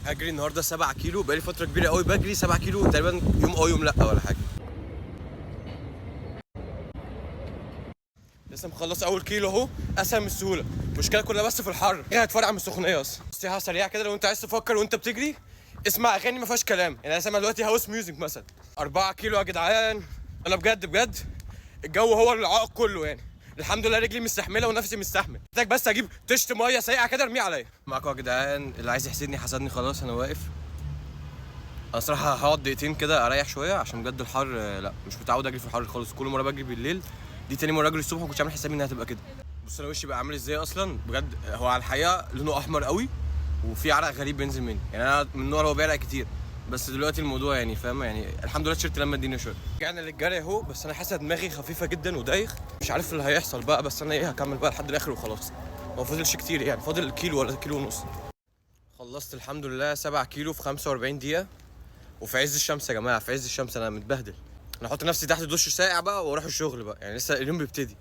هجري النهارده 7 كيلو، بقالي فتره كبيره قوي بجري 7 كيلو تقريبا، يوم يوم لا ولا حاجه. لسه مخلص اول كيلو اهو، اسهل من السهوله. المشكله كلها بس في الحر، هي هتفرقع من السخونيه اصلا. نصيحه سريعه كده، لو انت عايز تفكر وانت بتجري اسمع اغاني ما فيهاش كلام، يعني انا سامع دلوقتي هاوس ميوزك مثلا. 4 كيلو يا جدعان، انا بجد بجد الجو هو العائق كله يعني. الحمد لله رجلي مستحمله ونفسي مستحمل، محتاج بس اجيب طشت ميه ساقعه كده ارميه عليا. معاكم يا جدعان، اللي عايز يحسدني حسدني، خلاص انا واقف. انا صراحه هقعد دقيقتين كده اريح شويه، عشان بجد الحر لا مش متعود اجري في الحر خالص. كل مره بجري بالليل، دي تاني مره اجري الصبح، ما كنتش عامل حسابي انها هتبقى كده. بص انا وشي بقى عامل ازاي اصلا بجد، هو على الحقيقه لونه احمر قوي وفي عرق غريب بينزل مني، يعني انا من النوع اللي هو بيعرق كتير. بس دلوقتي الموضوع يعني فاهم، يعني الحمد لله التيشيرت لما الدنيا شويه. رجعنا للجري اهو، بس انا حاسس دماغي خفيفه جدا ودايخ، مش عارف اللي هيحصل بقى، بس انا ايه هكمل بقى لحد الاخر وخلاص. ما فاضلش كتير يعني، فاضل كيلو ولا كيلو ونص. خلصت الحمد لله 7 كيلو في 45 دقيقه، وفي عز الشمس يا جماعه، في عز الشمس انا متبهدل. انا احط نفسي تحت دش ساقع بقى واروح الشغل بقى، يعني لسه اليوم بيبتدي.